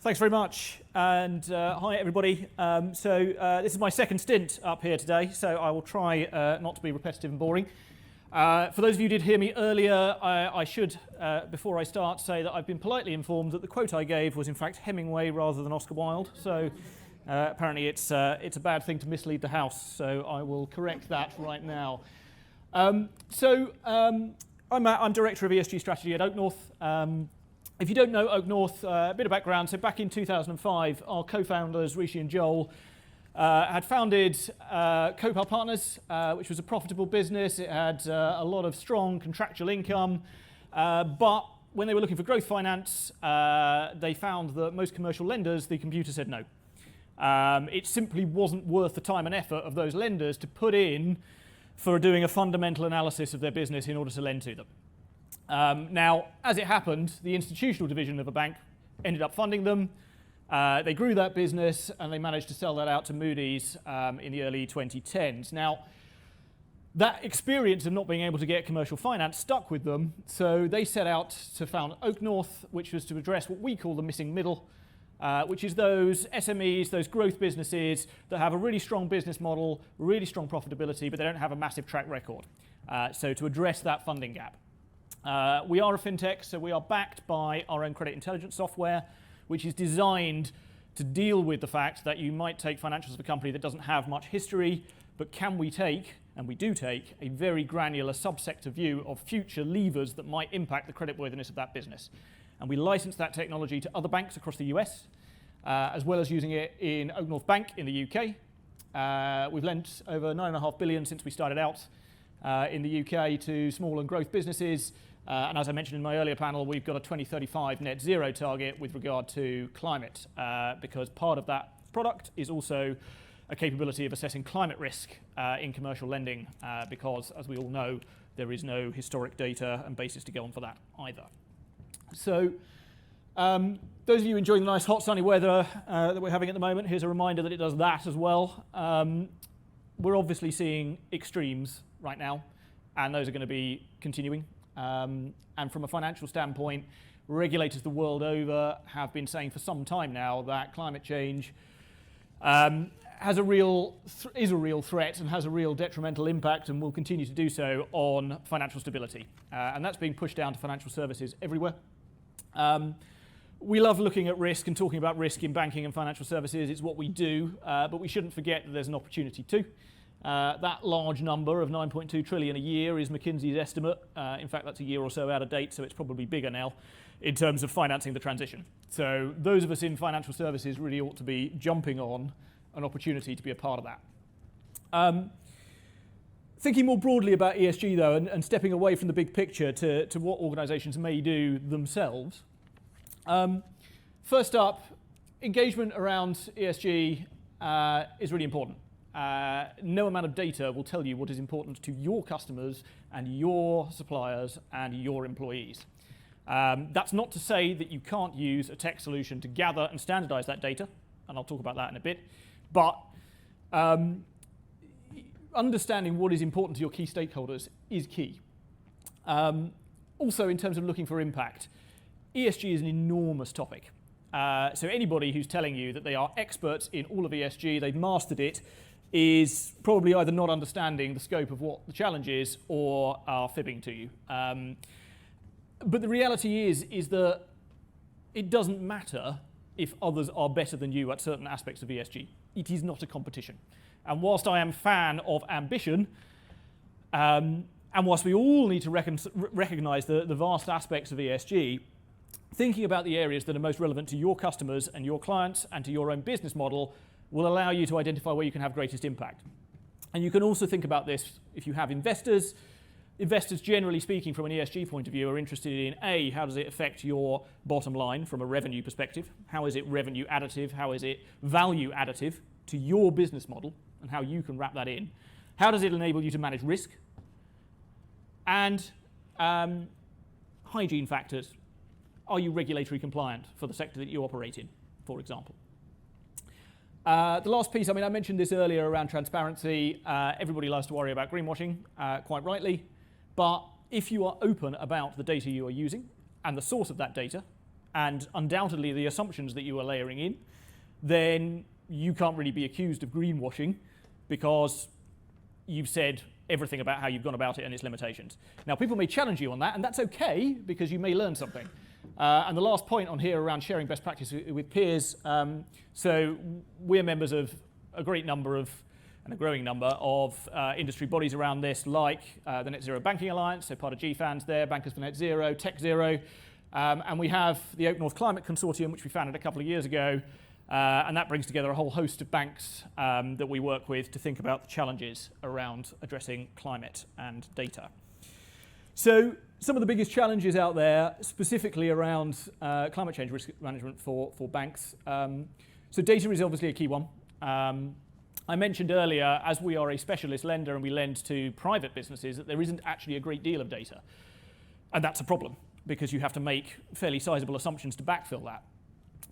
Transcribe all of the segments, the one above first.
Thanks very much, and hi everybody. This is my second stint up here today, so I will try not to be repetitive and boring. For those of you who did hear me earlier, I should, before I start, say that I've been politely informed that the quote I gave was in fact Hemingway rather than Oscar Wilde, so apparently it's a bad thing to mislead the House, so I will correct that right now. I'm Director of ESG Strategy at OakNorth. If you don't know OakNorth, a bit of background. So back in 2005, our co-founders, Rishi and Joel, had founded Copal Partners, which was a profitable business. It had a lot of strong contractual income. But when they were looking for growth finance, they found that most commercial lenders, the computer said no. It simply wasn't worth the time and effort of those lenders to put in for doing a fundamental analysis of their business in order to lend to them. Now, as it happened, the institutional division of a bank ended up funding them. They grew that business and they managed to sell that out to Moody's in the early 2010s. Now, that experience of not being able to get commercial finance stuck with them, so they set out to found OakNorth, which was to address what we call the missing middle, which is those SMEs, those growth businesses that have a really strong business model, really strong profitability, but they don't have a massive track record. So to address that funding gap. We are a FinTech, so we are backed by our own credit intelligence software, which is designed to deal with the fact that you might take financials of a company that doesn't have much history, but can we take, and we do take, a very granular subsector view of future levers that might impact the creditworthiness of that business. And we license that technology to other banks across the US, as well as using it in OakNorth Bank in the UK. We've lent over $9.5 billion since we started out in the UK to small and growth businesses. And as I mentioned in my earlier panel, we've got a 2035 net zero target with regard to climate, because part of that product is also a capability of assessing climate risk in commercial lending, because, as we all know, there is no historic data and basis to go on for that either. So those of you enjoying the nice hot sunny weather that we're having at the moment, here's a reminder that it does that as well. We're obviously seeing extremes right now, and those are going to be continuing. And from a financial standpoint, regulators the world over have been saying for some time now that climate change is a real threat and has a real detrimental impact and will continue to do so on financial stability. And that's being pushed down to financial services everywhere. We love looking at risk and talking about risk in banking and financial services. It's what we do, but we shouldn't forget that there's an opportunity too. That large number of 9.2 trillion a year is McKinsey's estimate. In fact, that's a year or so out of date, so it's probably bigger now in terms of financing the transition. So those of us in financial services really ought to be jumping on an opportunity to be a part of that. Thinking more broadly about ESG, though, and stepping away from the big picture to what organisations may do themselves. First up, engagement around ESG is really important. No amount of data will tell you what is important to your customers and your suppliers and your employees. That's not to say that you can't use a tech solution to gather and standardize that data, and I'll talk about that in a bit, but understanding what is important to your key stakeholders is key. Also, in terms of looking for impact, ESG is an enormous topic. So anybody who's telling you that they are experts in all of ESG, they've mastered it, is probably either not understanding the scope of what the challenge is or are fibbing to you. But the reality is that it doesn't matter if others are better than you at certain aspects of ESG. It is not a competition. And whilst I am a fan of ambition, and whilst we all need to recognise the vast aspects of ESG, thinking about the areas that are most relevant to your customers and your clients and to your own business model will allow you to identify where you can have greatest impact. And you can also think about this if you have investors. Investors, generally speaking, from an ESG point of view, are interested in A, how does it affect your bottom line from a revenue perspective? How is it revenue additive? How is it value additive to your business model and how you can wrap that in? How does it enable you to manage risk? And hygiene factors. Are you regulatory compliant for the sector that you operate in, for example? The last piece, I mentioned this earlier around transparency. Everybody loves to worry about greenwashing, quite rightly. But if you are open about the data you are using and the source of that data, and undoubtedly the assumptions that you are layering in, then you can't really be accused of greenwashing because you've said everything about how you've gone about it and its limitations. Now, people may challenge you on that, and that's okay because you may learn something. And the last point on here around sharing best practice with peers, so we're members of a great number of, and a growing number of industry bodies around this, like the Net Zero Banking Alliance, so part of GFANZ there, Bankers for Net Zero, Tech Zero, and we have the OakNorth Climate Consortium, which we founded a couple of years ago, and that brings together a whole host of banks that we work with to think about the challenges around addressing climate and data. So some of the biggest challenges out there, specifically around climate change risk management for banks. So data is obviously a key one. I mentioned earlier, as we are a specialist lender and we lend to private businesses, that there isn't actually a great deal of data. And that's a problem, because you have to make fairly sizable assumptions to backfill that.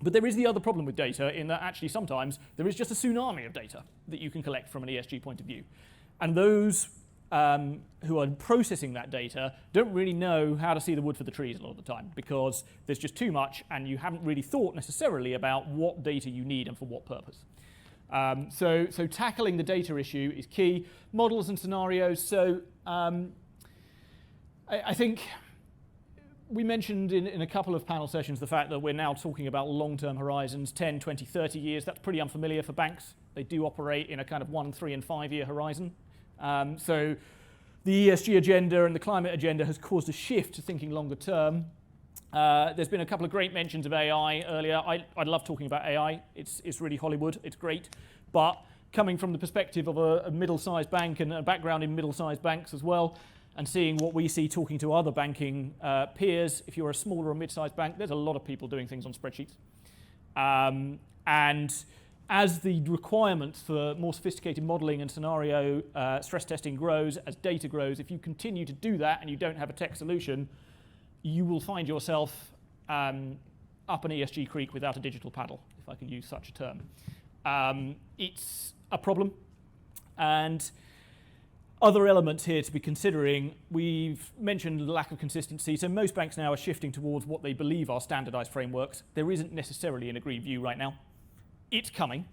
But there is the other problem with data in that actually sometimes there is just a tsunami of data that you can collect from an ESG point of view. And those who are processing that data don't really know how to see the wood for the trees a lot of the time, because there's just too much and you haven't really thought necessarily about what data you need and for what purpose. So tackling the data issue is key. Models and scenarios. So I think we mentioned in a couple of panel sessions the fact that we're now talking about long-term horizons, 10, 20, 30 years. That's pretty unfamiliar for banks. They do operate in a kind of 1, 3, and 5 year horizon. So the ESG agenda and the climate agenda has caused a shift to thinking longer term. There's been a couple of great mentions of AI earlier. I love talking about AI. It's really Hollywood. It's great. But coming from the perspective of a middle-sized bank and a background in middle-sized banks as well, and seeing what we see talking to other banking peers, if you're a smaller or mid-sized bank, there's a lot of people doing things on spreadsheets. And as the requirements for more sophisticated modelling and scenario stress testing grows, as data grows, if you continue to do that and you don't have a tech solution, you will find yourself up an ESG creek without a digital paddle, if I can use such a term. It's a problem. And other elements here to be considering, we've mentioned the lack of consistency. So most banks now are shifting towards what they believe are standardized frameworks. There isn't necessarily an agreed view right now. It's coming.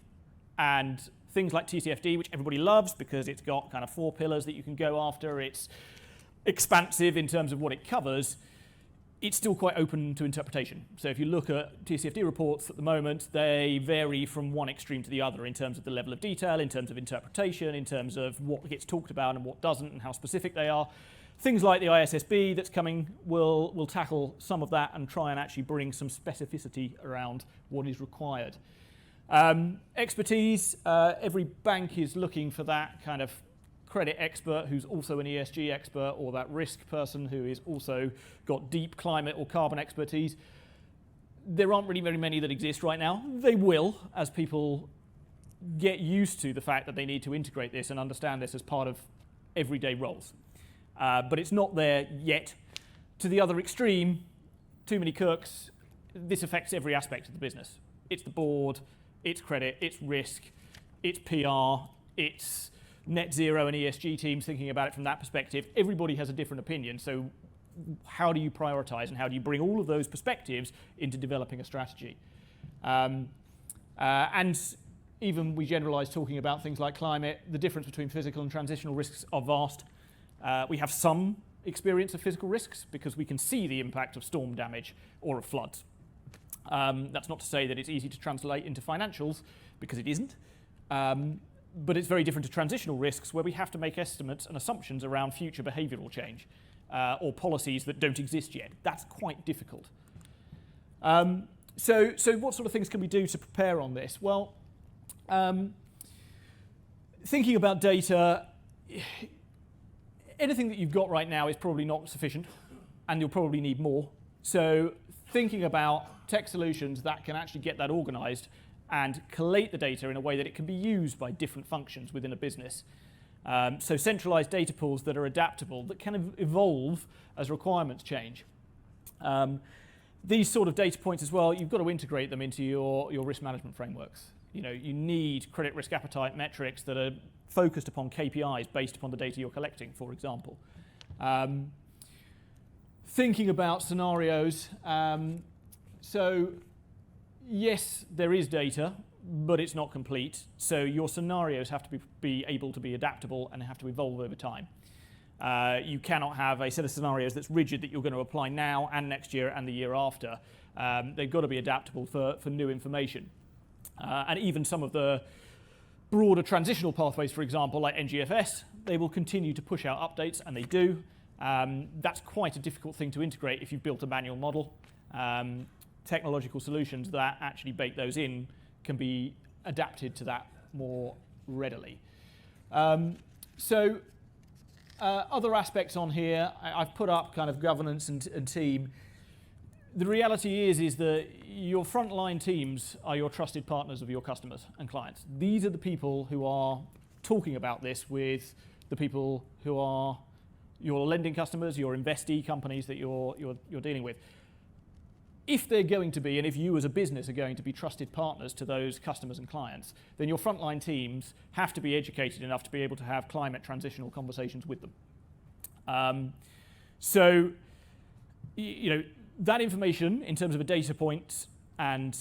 And things like TCFD, which everybody loves because it's got kind of 4 pillars that you can go after, it's expansive in terms of what it covers, it's still quite open to interpretation. So if you look at TCFD reports at the moment, they vary from one extreme to the other in terms of the level of detail, in terms of interpretation, in terms of what gets talked about and what doesn't, and how specific they are. Things like the ISSB that's coming will tackle some of that and try and actually bring some specificity around what is required. Expertise, every bank is looking for that kind of credit expert who's also an ESG expert, or that risk person who is also got deep climate or carbon expertise. There aren't really very many that exist right now. They will, as people get used to the fact that they need to integrate this and understand this as part of everyday roles. But it's not there yet. To the other extreme, too many cooks, this affects every aspect of the business. It's the board, it's credit, it's risk, it's PR, it's net zero and ESG teams thinking about it from that perspective. Everybody has a different opinion, so how do you prioritize and how do you bring all of those perspectives into developing a strategy? And even we generalize talking about things like climate, the difference between physical and transitional risks are vast. We have some experience of physical risks because we can see the impact of storm damage or of floods. That's not to say that it's easy to translate into financials, because it isn't. But it's very different to transitional risks, where we have to make estimates and assumptions around future behavioural change or policies that don't exist yet. That's quite difficult. So what sort of things can we do to prepare on this? Well, thinking about data, anything that you've got right now is probably not sufficient, and you'll probably need more. So thinking about tech solutions that can actually get that organised and collate the data in a way that it can be used by different functions within a business. So centralized data pools that are adaptable, that can evolve as requirements change. These sort of data points as well, you've got to integrate them into your risk management frameworks. You know, you need credit risk appetite metrics that are focused upon KPIs based upon the data you're collecting, for example. Thinking about scenarios, So yes, there is data, but it's not complete. So your scenarios have to be able to be adaptable and have to evolve over time. You cannot have a set of scenarios that's rigid that you're going to apply now and next year and the year after. They've got to be adaptable for new information. And even some of the broader transitional pathways, for example, like NGFS, they will continue to push out updates, and they do. That's quite a difficult thing to integrate if you've built a manual model. Technological solutions that actually bake those in can be adapted to that more readily. Other aspects on here, I've put up kind of governance and team. The reality is that your frontline teams are your trusted partners of your customers and clients. These are the people who are talking about this with the people who are your lending customers, your investee companies that you're dealing with. If they're going to be, and if you as a business are going to be trusted partners to those customers and clients, then your frontline teams have to be educated enough to be able to have climate transitional conversations with them. That information in terms of a data point and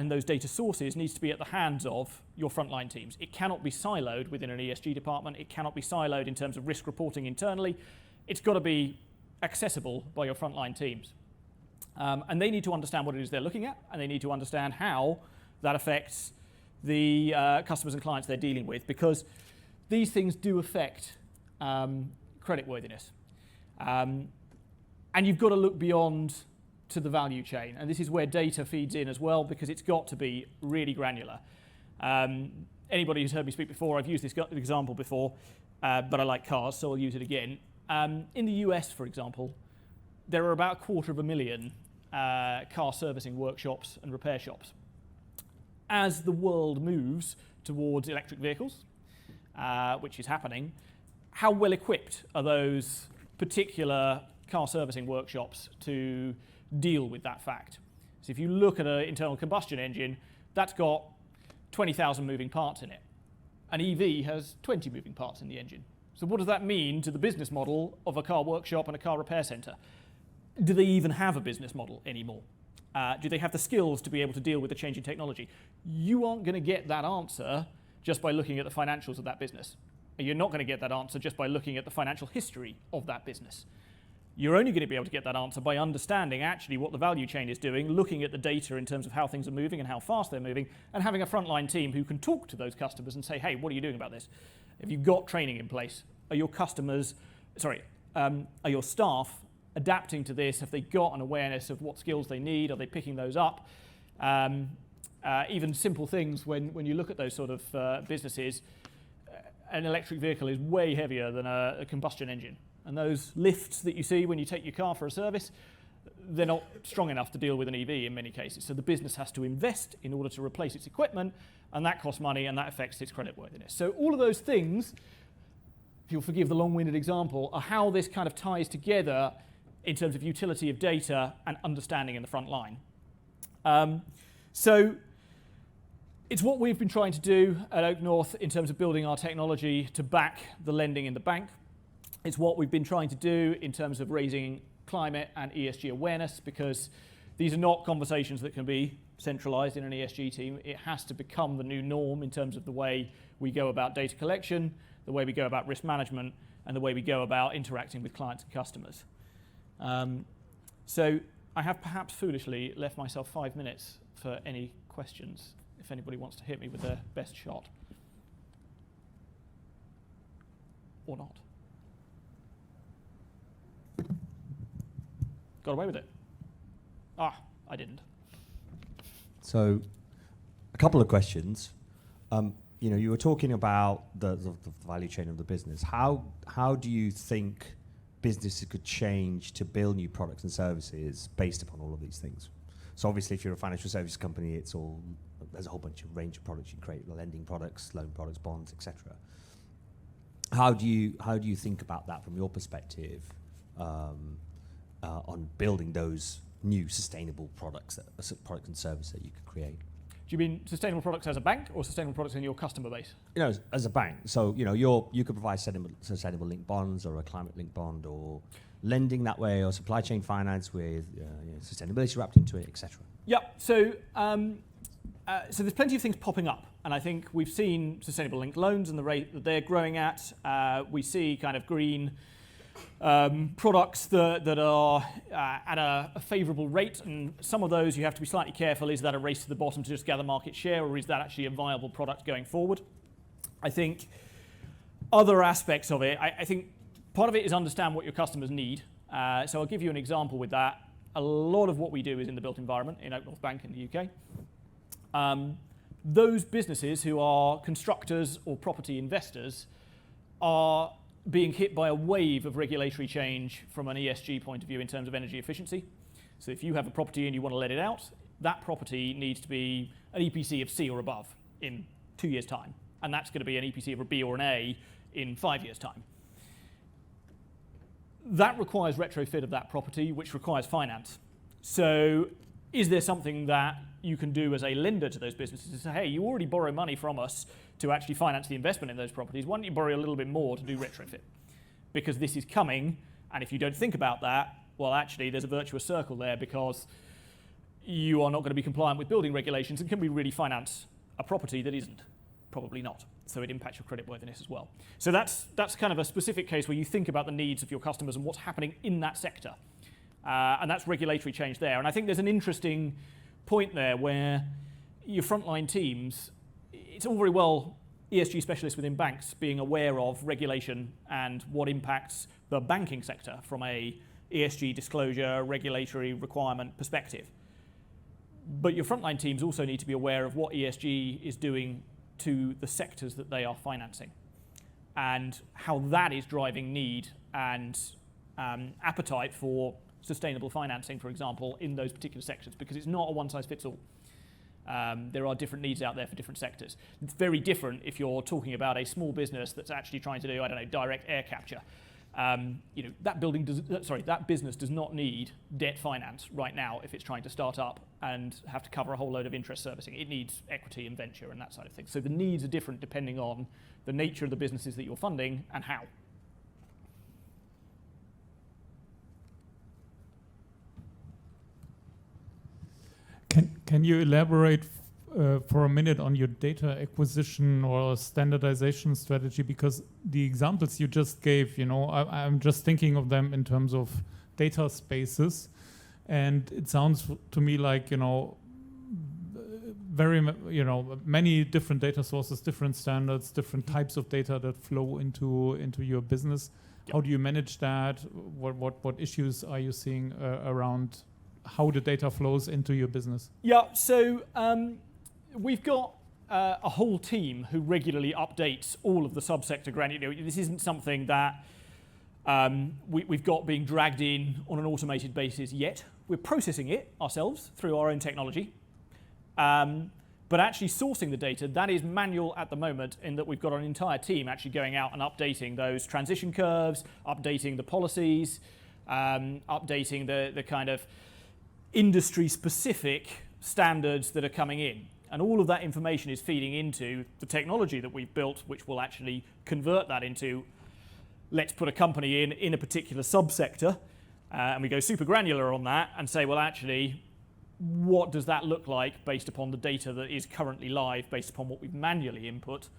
those data sources needs to be at the hands of your frontline teams. It cannot be siloed within an ESG department. It cannot be siloed in terms of risk reporting internally. It's got to be accessible by your frontline teams. And they need to understand what it is they're looking at, and they need to understand how that affects the customers and clients they're dealing with, because these things do affect creditworthiness. And you've got to look beyond to the value chain, and this is where data feeds in as well, because it's got to be really granular. Anybody who's heard me speak before, I've used this example before, but I like cars, so I'll use it again. In the US, for example, there are about 250,000 car servicing workshops and repair shops. As the world moves towards electric vehicles, which is happening, how well equipped are those particular car servicing workshops to deal with that fact? So if you look at an internal combustion engine, that's got 20,000 moving parts in it. An EV has 20 moving parts in the engine. So what does that mean to the business model of a car workshop and a car repair centre? Do they even have a business model anymore? Do they have the skills to be able to deal with the change in technology? You aren't going to get that answer just by looking at the financials of that business. You're not going to get that answer just by looking at the financial history of that business. You're only going to be able to get that answer by understanding actually what the value chain is doing, looking at the data in terms of how things are moving and how fast they're moving, and having a frontline team who can talk to those customers and say, hey, what are you doing about this? Have you got training in place? Are your are your staff adapting to this? Have they got an awareness of what skills they need? Are they picking those up? Even simple things when you look at those sort of businesses, an electric vehicle is way heavier than a combustion engine. And those lifts that you see when you take your car for a service, they're not strong enough to deal with an EV in many cases. So the business has to invest in order to replace its equipment, and that costs money, and that affects its creditworthiness. So all of those things, if you'll forgive the long-winded example, are how this kind of ties together in terms of utility of data and understanding in the front line. So it's what we've been trying to do at OakNorth in terms of building our technology to back the lending in the bank. It's what we've been trying to do in terms of raising climate and ESG awareness, because these are not conversations that can be centralized in an ESG team. It has to become the new norm in terms of the way we go about data collection, the way we go about risk management, and the way we go about interacting with clients and customers. So I have perhaps foolishly left myself 5 minutes for any questions, if anybody wants to hit me with their best shot. Or not. Got away with it. I didn't. So, a couple of questions. You were talking about the value chain of the business. How do you think businesses could change to build new products and services based upon all of these things? So obviously, if you're a financial services company, there's a whole bunch of range of products you can create: lending products, loan products, bonds, etc. How do you think about that from your perspective on building those new sustainable products and services that you could create? Do you mean sustainable products as a bank, or sustainable products in your customer base? As a bank. So you could provide sustainable linked bonds, or a climate linked bond, or lending that way or supply chain finance with sustainability wrapped into it, etc.? Yeah, so there's plenty of things popping up, and I think we've seen sustainable linked loans and the rate that they're growing at. We see kind of green products that are at a favourable rate, and some of those you have to be slightly careful. Is that a race to the bottom to just gather market share, or is that actually a viable product going forward? I think other aspects of it, I think part of it is understand what your customers need. So I'll give you an example with that. A lot of what we do is in the built environment in OakNorth Bank in the UK. Those businesses who are constructors or property investors are being hit by a wave of regulatory change from an ESG point of view in terms of energy efficiency. So if you have a property and you want to let it out, that property needs to be an EPC of C or above in 2 years' time. And that's going to be an EPC of a B or an A in 5 years' time. That requires retrofit of that property, which requires finance. So is there something that you can do as a lender to those businesses to say, hey, you already borrow money from us to actually finance the investment in those properties, why don't you borrow a little bit more to do retrofit? Because this is coming, and if you don't think about that, well, actually, there's a virtuous circle there, because you are not going to be compliant with building regulations, and can we really finance a property that isn't? Probably not. So it impacts your creditworthiness as well. So that's kind of a specific case where you think about the needs of your customers and what's happening in that sector. And that's regulatory change there. And I think there's an interesting point there where your frontline teams, it's all very well ESG specialists within banks being aware of regulation and what impacts the banking sector from a ESG disclosure, regulatory requirement perspective. But your frontline teams also need to be aware of what ESG is doing to the sectors that they are financing, and how that is driving need and appetite for sustainable financing, for example, in those particular sectors, because it's not a one-size-fits-all. There are different needs out there for different sectors. It's very different if you're talking about a small business that's actually trying to do, I don't know, direct air capture. That business does not need debt finance right now if it's trying to start up and have to cover a whole load of interest servicing. It needs equity and venture and that side of things. So the needs are different depending on the nature of the businesses that you're funding and how. Can you elaborate for a minute on your data acquisition or standardization strategy? Because the examples you just gave, I'm just thinking of them in terms of data spaces, and it sounds to me like many different data sources, different standards, different types of data that flow into your business. Yep. How do you manage that? What issues are you seeing around how the data flows into your business? Yeah, so we've got a whole team who regularly updates all of the subsector granular. This isn't something that we've got being dragged in on an automated basis yet. We're processing it ourselves through our own technology. But actually sourcing the data, that is manual at the moment, in that we've got an entire team actually going out and updating those transition curves, updating the policies, updating the kind of industry-specific standards that are coming in. And all of that information is feeding into the technology that we've built, which will actually convert that into, let's put a company in a particular subsector, and we go super granular on that and say, well, actually, what does that look like based upon the data that is currently live, based upon what we've manually input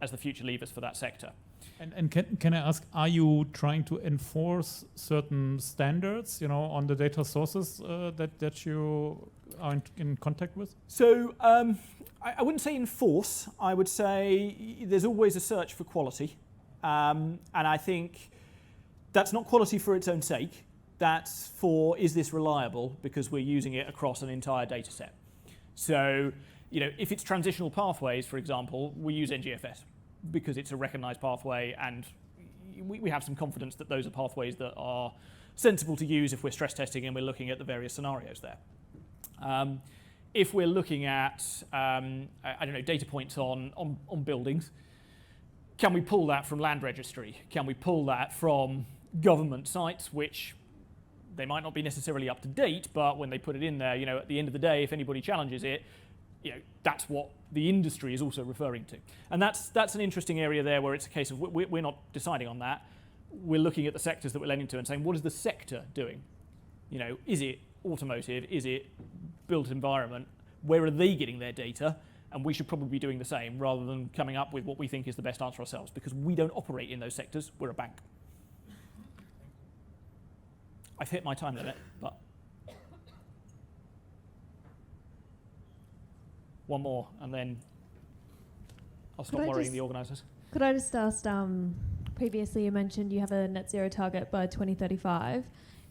as the future levers for that sector? And can I ask, are you trying to enforce certain standards, on the data sources that you are in contact with? So I wouldn't say enforce. I would say there's always a search for quality. And I think that's not quality for its own sake. That's for, is this reliable? Because we're using it across an entire data set. So, if it's transitional pathways, for example, we use NGFS, because it's a recognized pathway, and we have some confidence that those are pathways that are sensible to use if we're stress testing and we're looking at the various scenarios there. If we're looking at, data points on buildings, can we pull that from land registry? Can we pull that from government sites, which they might not be necessarily up to date, but when they put it in there, at the end of the day, if anybody challenges it, that's what the industry is also referring to. And that's an interesting area there, where it's a case of we're not deciding on that. we're looking at the sectors that we're lending to and saying, what is the sector doing? You know, is it automotive? Is it built environment? Where are they getting their data? And we should probably be doing the same rather than coming up with what we think is the best answer ourselves, because we don't operate in those sectors. We're a bank. I've hit my time limit, but one more, and then I'll stop worrying the organisers. Could I just ask, previously you mentioned you have a net zero target by 2035.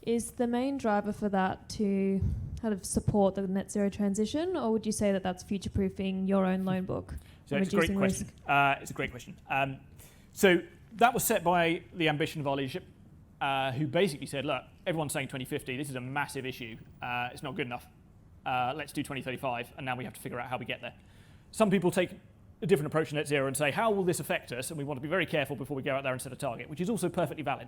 Is the main driver for that to kind of support the net zero transition, or would you say that that's future-proofing your own loan book? So it's a great question. It's a great question. So that was set by the ambition of our leadership, who basically said, look, everyone's saying 2050, this is a massive issue. It's not good enough. Let's do 2035, and now we have to figure out how we get there. Some people take a different approach to net zero and say, how will this affect us? And we want to be very careful before we go out there and set a target, which is also perfectly valid.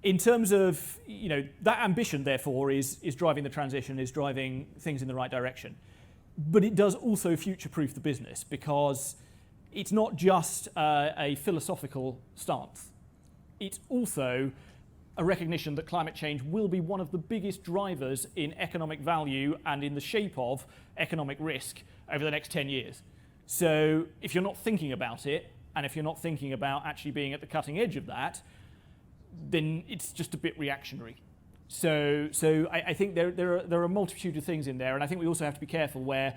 In terms of, you know, that ambition, therefore, is driving the transition, is driving things in the right direction. But it does also future-proof the business, because it's not just a philosophical stance. It's also a recognition that climate change will be one of the biggest drivers in economic value and in the shape of economic risk over the next 10 years. So if you're not thinking about it, and if you're not thinking about actually being at the cutting edge of that, then it's just a bit reactionary. So I think there are a multitude of things in there, and I think we also have to be careful where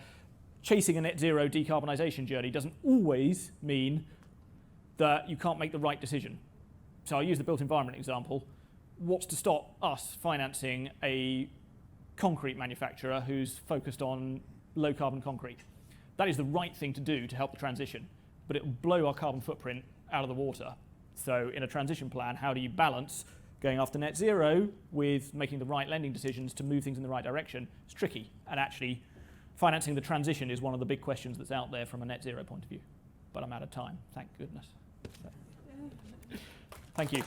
chasing a net zero decarbonisation journey doesn't always mean that you can't make the right decision. So I'll use the built environment example. What's to stop us financing a concrete manufacturer who's focused on low carbon concrete? That is the right thing to do to help the transition, but it will blow our carbon footprint out of the water. So in a transition plan, how do you balance going after net zero with making the right lending decisions to move things in the right direction? It's tricky, and actually financing the transition is one of the big questions that's out there from a net zero point of view. But I'm out of time, thank goodness. So, thank you.